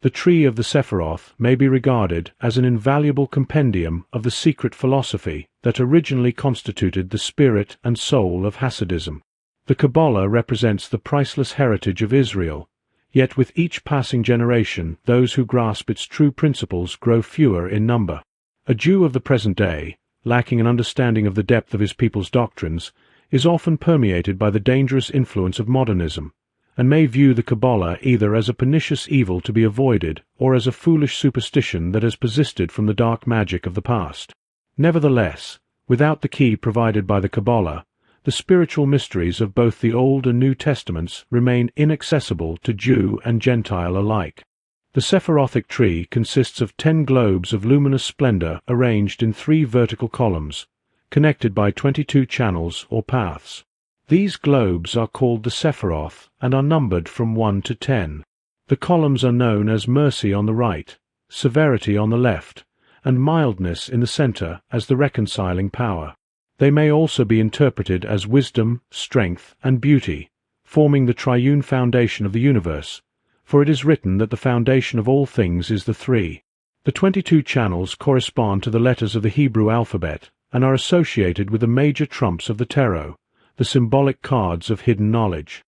The tree of the Sephiroth may be regarded as an invaluable compendium of the secret philosophy that originally constituted the spirit and soul of Hasidism. The Kabbalah represents the priceless heritage of Israel, yet with each passing generation those who grasp its true principles grow fewer in number. A Jew of the present day, lacking an understanding of the depth of his people's doctrines, is often permeated by the dangerous influence of modernism, and may view the Kabbalah either as a pernicious evil to be avoided or as a foolish superstition that has persisted from the dark magic of the past. Nevertheless, without the key provided by the Kabbalah, the spiritual mysteries of both the Old and New Testaments remain inaccessible to Jew and Gentile alike. The Sephirothic tree consists of 10 globes of luminous splendor arranged in 3 vertical columns, connected by 22 channels or paths. These globes are called the Sephiroth and are numbered from 1 to 10. The columns are known as mercy on the right, severity on the left, and mildness in the center as the reconciling power. They may also be interpreted as wisdom, strength, and beauty, forming the triune foundation of the universe, for it is written that the foundation of all things is the 3. The 22 channels correspond to the letters of the Hebrew alphabet and are associated with the major trumps of the tarot, the symbolic cards of hidden knowledge.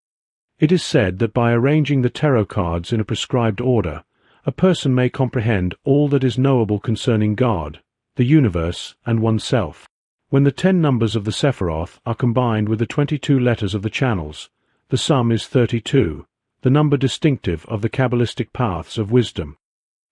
It is said that by arranging the tarot cards in a prescribed order, a person may comprehend all that is knowable concerning God, the universe, and oneself. When the 10 numbers of the Sephiroth are combined with the 22 letters of the channels, the sum is 32, the number distinctive of the Kabbalistic paths of wisdom.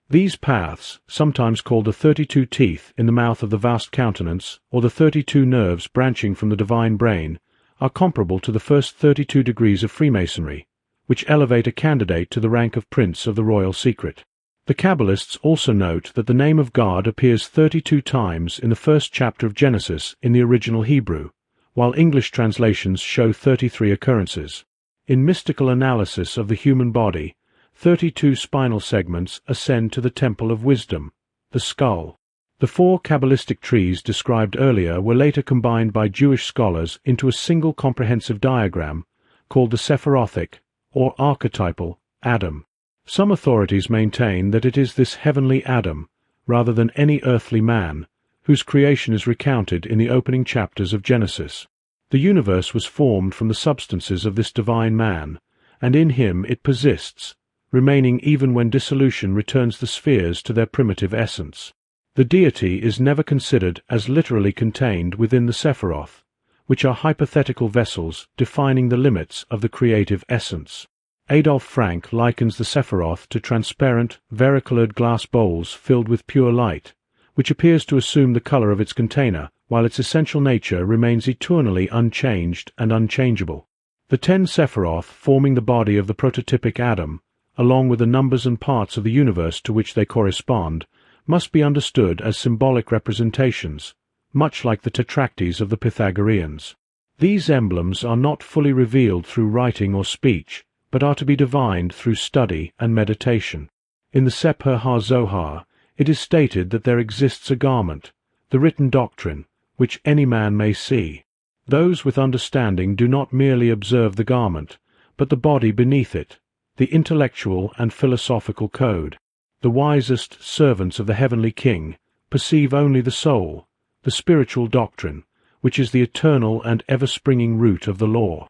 These paths, sometimes called the 32 teeth in the mouth of the vast countenance, or the 32 nerves branching from the divine brain, are comparable to the first 32 degrees of Freemasonry, which elevate a candidate to the rank of Prince of the Royal Secret. The Kabbalists also note that the name of God appears 32 times in the first chapter of Genesis in the original Hebrew, while English translations show 33 occurrences. In mystical analysis of the human body, 32 spinal segments ascend to the temple of wisdom, the skull. The 4 Kabbalistic trees described earlier were later combined by Jewish scholars into a single comprehensive diagram called the Sephirothic, or archetypal, Adam. Some authorities maintain that it is this heavenly Adam, rather than any earthly man, whose creation is recounted in the opening chapters of Genesis. The universe was formed from the substances of this divine man, and in him it persists, remaining even when dissolution returns the spheres to their primitive essence. The deity is never considered as literally contained within the Sephiroth, which are hypothetical vessels defining the limits of the creative essence. Adolf Frank likens the Sephiroth to transparent, varicolored glass bowls filled with pure light, which appears to assume the color of its container, while its essential nature remains eternally unchanged and unchangeable. The 10 Sephiroth forming the body of the prototypic Adam, along with the numbers and parts of the universe to which they correspond, must be understood as symbolic representations, much like the tetractys of the Pythagoreans. These emblems are not fully revealed through writing or speech, but are to be divined through study and meditation. In the Sepher HaZohar, it is stated that there exists a garment, the written doctrine, which any man may see. Those with understanding do not merely observe the garment, but the body beneath it, the intellectual and philosophical code. The wisest servants of the heavenly King perceive only the soul, the spiritual doctrine, which is the eternal and ever-springing root of the law.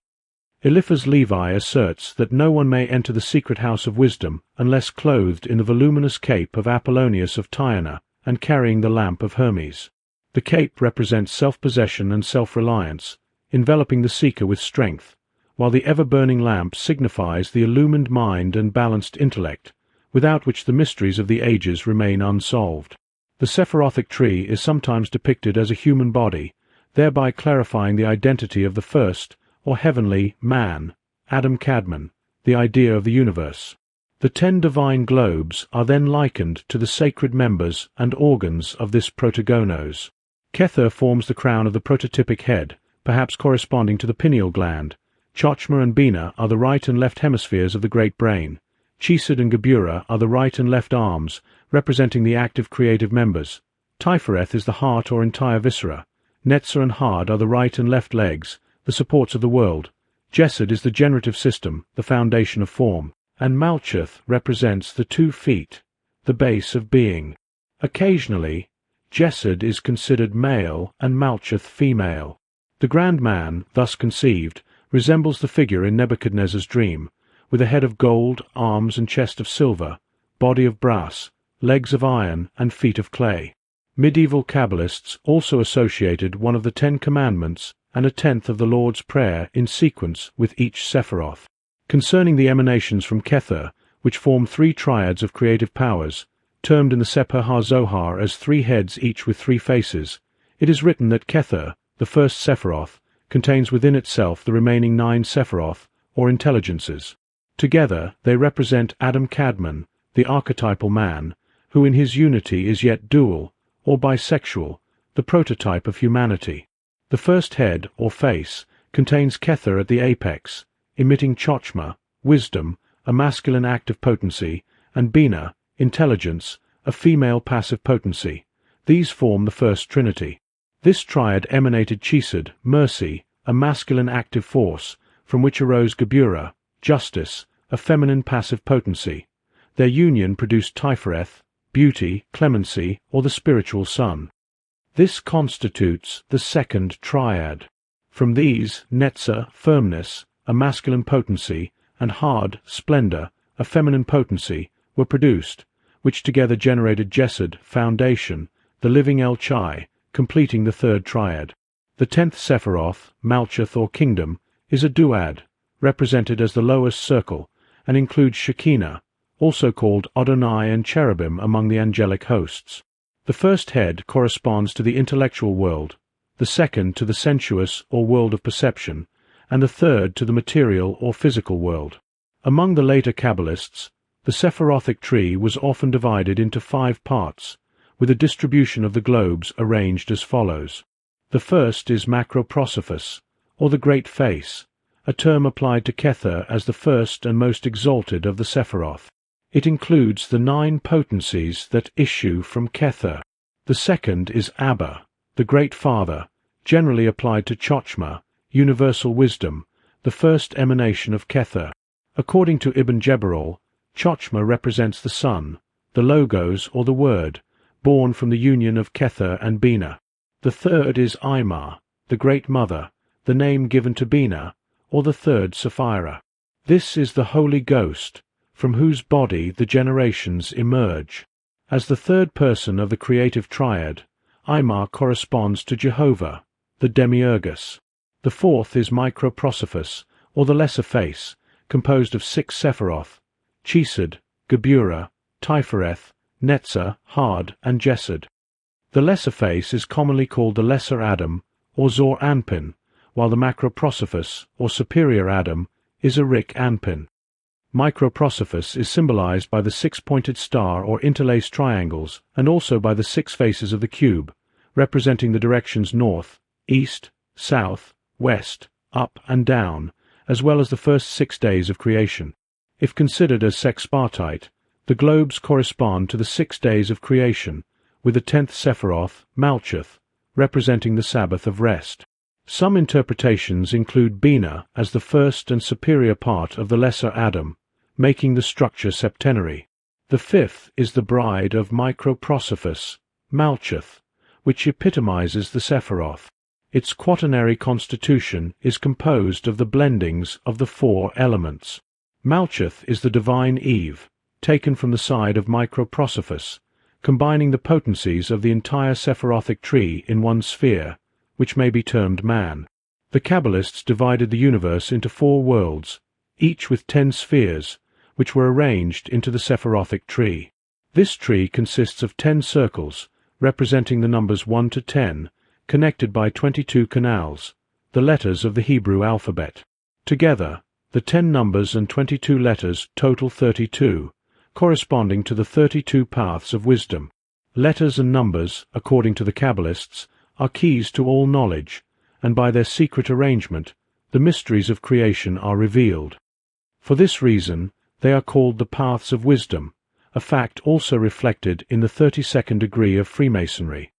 Eliphaz Levi asserts that no one may enter the secret house of wisdom unless clothed in the voluminous cape of Apollonius of Tyana and carrying the lamp of Hermes. The cape represents self-possession and self-reliance, enveloping the seeker with strength, while the ever-burning lamp signifies the illumined mind and balanced intellect, without which the mysteries of the ages remain unsolved. The Sephirothic tree is sometimes depicted as a human body, thereby clarifying the identity of the first, or heavenly, man, Adam Kadmon, the idea of the universe. The 10 divine globes are then likened to the sacred members and organs of this protogonos. Kether forms the crown of the prototypic head, perhaps corresponding to the pineal gland. Chochmah and Bina are the right and left hemispheres of the great brain. Chesed and Geburah are the right and left arms, representing the active creative members. Tiferet is the heart or entire viscera. Netzah and Had are the right and left legs, the supports of the world. Jesed is the generative system, the foundation of form. and Malkuth represents the 2 feet, the base of being. Occasionally, Jesed is considered male and Malkuth female. The grand man, thus conceived, resembles the figure in Nebuchadnezzar's dream, with a head of gold, arms and chest of silver, body of brass, legs of iron, and feet of clay. Medieval Kabbalists also associated one of the 10 Commandments and a 10th of the Lord's Prayer in sequence with each Sephiroth. Concerning the emanations from Kether, which form 3 triads of creative powers, termed in the Sefer HaZohar as 3 heads each with 3 faces, it is written that Kether, the first Sephiroth, contains within itself the remaining 9 Sephiroth, or intelligences. Together they represent Adam Kadmon, the archetypal man, who in his unity is yet dual, or bisexual, the prototype of humanity. The first head, or face, contains Kether at the apex, emitting Chochmah, wisdom, a masculine active potency, and Bina, intelligence, a female passive potency. These form the first trinity. This triad emanated Chesed, mercy, a masculine active force, from which arose Gebura, justice, a feminine passive potency. Their union produced Tifereth, beauty, clemency, or the spiritual sun. This constitutes the second triad. From these, Netzah, firmness, a masculine potency, and Had, splendor, a feminine potency, were produced, which together generated Jesed, foundation, the living El Chai, completing the third triad. The 10th Sephiroth, Malkuth or kingdom, is a duad, represented as the lowest circle, and includes Shekinah, also called Adonai and cherubim among the angelic hosts. The first head corresponds to the intellectual world, the second to the sensuous or world of perception, and the third to the material or physical world. Among the later Kabbalists, the Sephirothic tree was often divided into 5 parts, with a distribution of the globes arranged as follows. The first is Macroprosophos, or the Great Face, a term applied to Kether as the first and most exalted of the Sephiroth. It includes the 9 potencies that issue from Kether. The second is Abba, the Great Father, generally applied to Chochmah, universal wisdom, the first emanation of Kether. According to Ibn Jebirol, Chochmah represents the sun, the Logos or the Word, born from the union of Kether and Bina. The third is Imar, the Great Mother, the name given to Bina, or the third Sephira. This is the Holy Ghost, from whose body the generations emerge. As the third person of the creative triad, Imar corresponds to Jehovah, the Demiurgus. The fourth is Microprosophos, or the Lesser Face, composed of 6 Sephiroth, Chesed, Gebura, Tifereth, Netzah, Had, and Jesed. The Lesser Face is commonly called the Lesser Adam, or Zor Anpin, while the Macroprosophos, or Superior Adam, is Arik Anpin. Microprosophos is symbolized by the 6-pointed star or interlaced triangles, and also by the 6 faces of the cube, representing the directions north, east, south, west, up and down, as well as the first 6 days of creation. If considered as sexpartite, the globes correspond to the 6 days of creation, with the 10th Sephiroth, Malkuth, representing the Sabbath of rest. Some interpretations include Bina as the first and superior part of the Lesser Adam, making the structure septenary. The fifth is the bride of Microprosophos, Malkuth, which epitomizes the Sephiroth. Its quaternary constitution is composed of the blendings of the 4 elements. Malkuth is the divine Eve, taken from the side of Microprosophos, combining the potencies of the entire Sephirothic tree in one sphere, which may be termed man. The Kabbalists divided the universe into 4 worlds, each with 10 spheres, which were arranged into the Sephirothic tree. This tree consists of 10 circles, representing the numbers 1 to 10, connected by 22 canals, the letters of the Hebrew alphabet. Together, the 10 numbers and 22 letters total 32, corresponding to the 32 paths of wisdom. Letters and numbers, according to the Kabbalists, are keys to all knowledge, and by their secret arrangement, the mysteries of creation are revealed. For this reason, they are called the paths of wisdom, a fact also reflected in the 32nd degree of Freemasonry.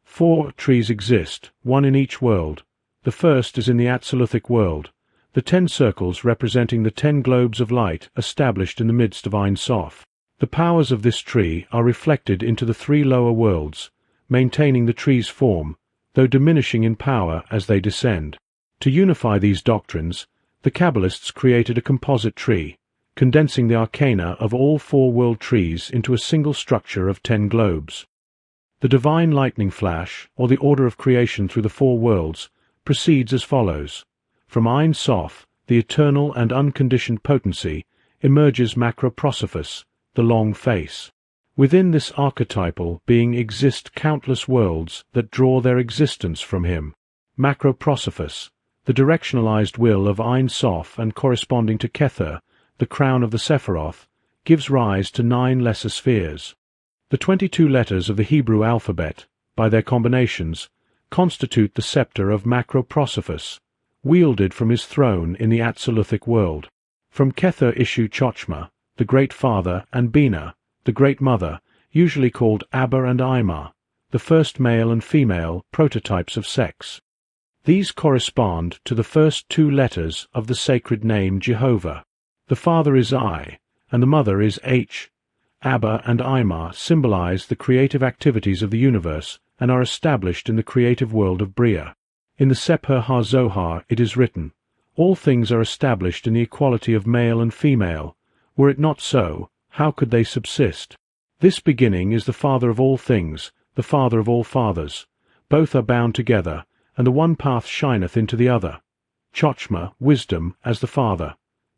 4 trees exist, one in each world. The first is in the Atsaluthic world, the 10 circles representing the 10 globes of light established in the midst of Ein Sof. The powers of this tree are reflected into the 3 lower worlds, maintaining the tree's form, though diminishing in power as they descend. To unify these doctrines, the Kabbalists created a composite tree, condensing the arcana of all 4 world trees into a single structure of 10 globes. The divine lightning flash, or the order of creation through the 4 worlds, proceeds as follows. From Ein Sof, the eternal and unconditioned potency, emerges Macroprosophos, the long face. Within this archetypal being exist countless worlds that draw their existence from him. Macroprosophos, the directionalized will of Ein Sof and corresponding to Kether, the crown of the Sephiroth, gives rise to 9 lesser spheres. The 22 letters of the Hebrew alphabet, by their combinations, constitute the scepter of Macroprosophos, wielded from his throne in the Atsaluthic world. From Kether issue Chochmah, the Great Father, and Bina, the Great Mother, usually called Abba and Ima, the first male and female prototypes of sex. These correspond to the first 2 letters of the sacred name Jehovah. The Father is I, and the Mother is H. Abba and Ima symbolize the creative activities of the universe and are established in the creative world of Bria. In the Sephir HaZohar it is written, "All things are established in the equality of male and female. Were it not so, how could they subsist? This beginning is the Father of all things, the Father of all fathers. Both are bound together, and the one path shineth into the other. Chochmah, wisdom, as the Father.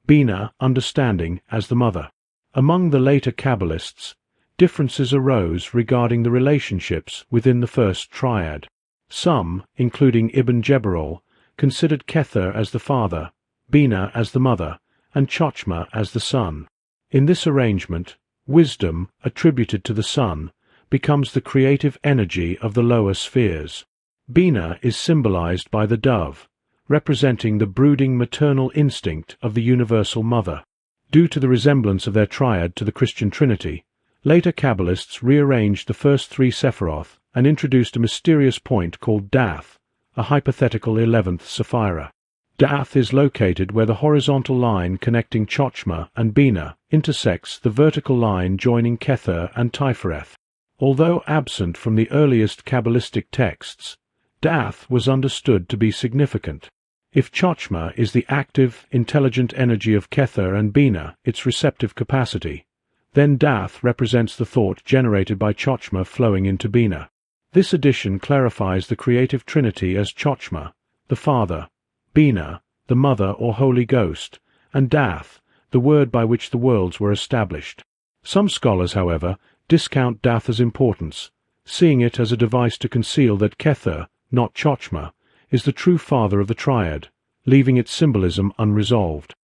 Bina, understanding, as the Mother." Among the later Kabbalists, differences arose regarding the relationships within the first triad. Some, including Ibn Jebirol, considered Kether as the father, Bina as the mother, and Chochmah as the son. In this arrangement, wisdom, attributed to the son, becomes the creative energy of the lower spheres. Bina is symbolized by the dove, representing the brooding maternal instinct of the universal mother. Due to the resemblance of their triad to the Christian Trinity, later Kabbalists rearranged the first 3 Sephiroth and introduced a mysterious point called Dath, a hypothetical 11th Sephira. Dath is located where the horizontal line connecting Chochmah and Bina intersects the vertical line joining Kether and Tiferet. Although absent from the earliest Kabbalistic texts, Dath was understood to be significant. If Chochmah is the active, intelligent energy of Kether and Bina, its receptive capacity, then Dath represents the thought generated by Chochmah flowing into Bina. This addition clarifies the creative trinity as Chochmah, the Father, Bina, the Mother or Holy Ghost, and Dath, the word by which the worlds were established. Some scholars, however, discount Dath's importance, seeing it as a device to conceal that Kether, not Chochmah, is the true father of the triad, leaving its symbolism unresolved.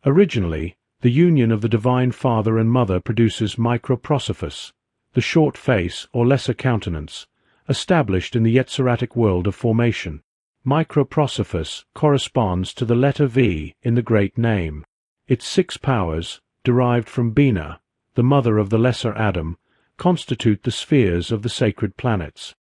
Originally, the union of the divine father and mother produces Microprosophos, the short face or lesser countenance, established in the Yetziratic world of formation. Microprosophos corresponds to the letter V in the great name. Its 6 powers, derived from Bina, the mother of the lesser Adam, constitute the spheres of the sacred planets.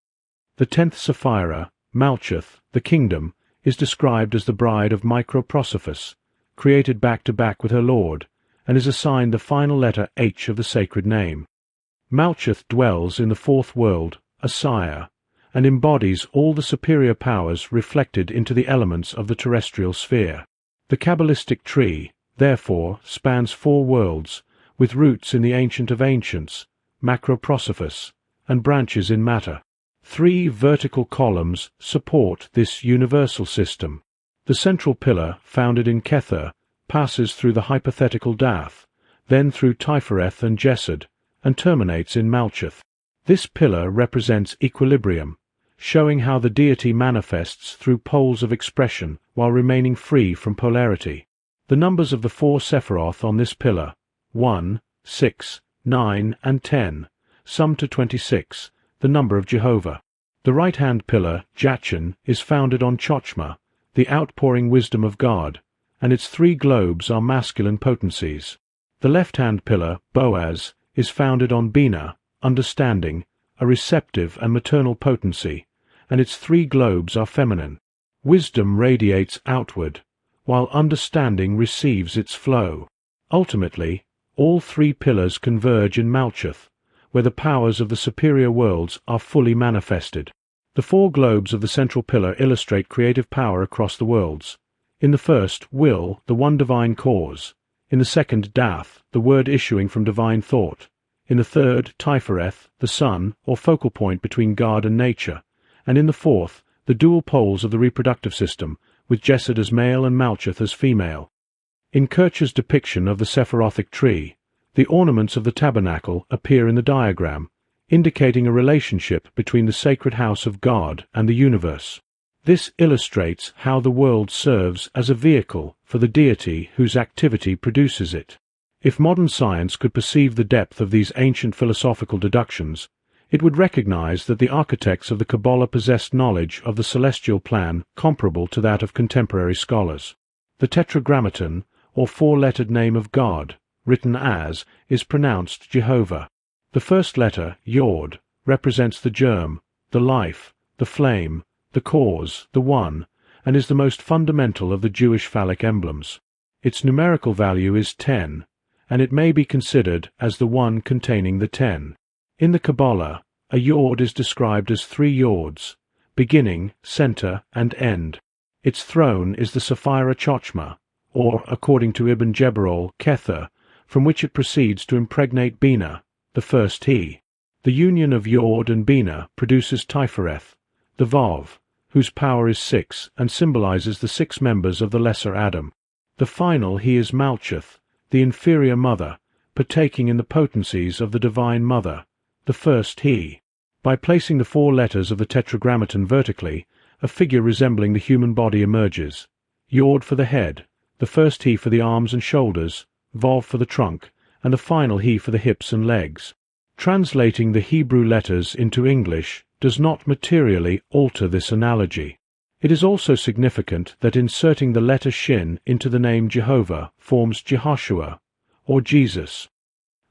The 10th Sephira, Malchuth, the kingdom, is described as the bride of Microprosophos, created back-to-back with her lord, and is assigned the final letter H of the sacred name. Malchuth dwells in the 4th world, a sire, and embodies all the superior powers reflected into the elements of the terrestrial sphere. The Kabbalistic tree, therefore, spans 4 worlds, with roots in the Ancient of Ancients, Macroprosophos, and branches in matter. 3 vertical columns support this universal system. The central pillar, founded in Kether, passes through the hypothetical Dath, then through Tiferet and Jesed, and terminates in Malchuth. This pillar represents equilibrium, showing how the deity manifests through poles of expression while remaining free from polarity. The numbers of the 4 Sephiroth on this pillar, 1, 6, 9, and 10, sum to 26, the number of Jehovah. The right-hand pillar, Jachin, is founded on Chochmah, the outpouring wisdom of God, and its 3 globes are masculine potencies. The left-hand pillar, Boaz, is founded on Bina, understanding, a receptive and maternal potency, and its 3 globes are feminine. Wisdom radiates outward, while understanding receives its flow. Ultimately, all three pillars converge in Malkuth, where the powers of the superior worlds are fully manifested. The four globes of the central pillar illustrate creative power across the worlds. In the first, will, the one divine cause. In the second, Dath, the word issuing from divine thought. In the third, Tifereth, the sun, or focal point between God and nature. And in the fourth, the dual poles of the reproductive system, with Jesed as male and Malkuth as female. In Kircher's depiction of the Sephirothic tree, the ornaments of the tabernacle appear in the diagram, indicating a relationship between the sacred house of God and the universe. This illustrates how the world serves as a vehicle for the deity whose activity produces it. If modern science could perceive the depth of these ancient philosophical deductions, it would recognize that the architects of the Kabbalah possessed knowledge of the celestial plan comparable to that of contemporary scholars. The Tetragrammaton, or four-lettered name of God, written as, is pronounced Jehovah. The first letter, Yod, represents the germ, the life, the flame, the cause, the one, and is the most fundamental of the Jewish phallic emblems. Its numerical value is 10, and it may be considered as the one containing the 10. In the Kabbalah, a Yod is described as 3 Yods, beginning, center, and end. Its throne is the Sephira Chochmah, or, according to Ibn Jebirol, Kether, from which it proceeds to impregnate Bina, the first He. The union of Yod and Bina produces Tifereth, the Vav, whose power is 6 and symbolizes the 6 members of the lesser Adam. The final He is Malkuth, the inferior mother, partaking in the potencies of the divine mother, the first He. By placing the 4 letters of the Tetragrammaton vertically, a figure resembling the human body emerges. Yod for the head, the first He for the arms and shoulders, Vav for the trunk, and the final He for the hips and legs. Translating the Hebrew letters into English does not materially alter this analogy. It is also significant that inserting the letter Shin into the name Jehovah forms Jehoshua, or Jesus.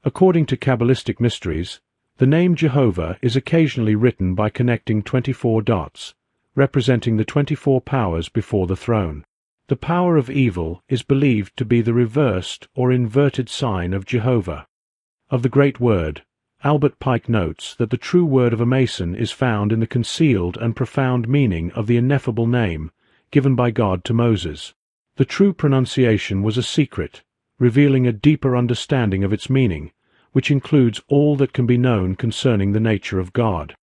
According to Kabbalistic mysteries, the name Jehovah is occasionally written by connecting 24 dots, representing the 24 powers before the throne. The power of evil is believed to be the reversed or inverted sign of Jehovah. Of the great word, Albert Pike notes that the true word of a Mason is found in the concealed and profound meaning of the ineffable name given by God to Moses. The true pronunciation was a secret, revealing a deeper understanding of its meaning, which includes all that can be known concerning the nature of God.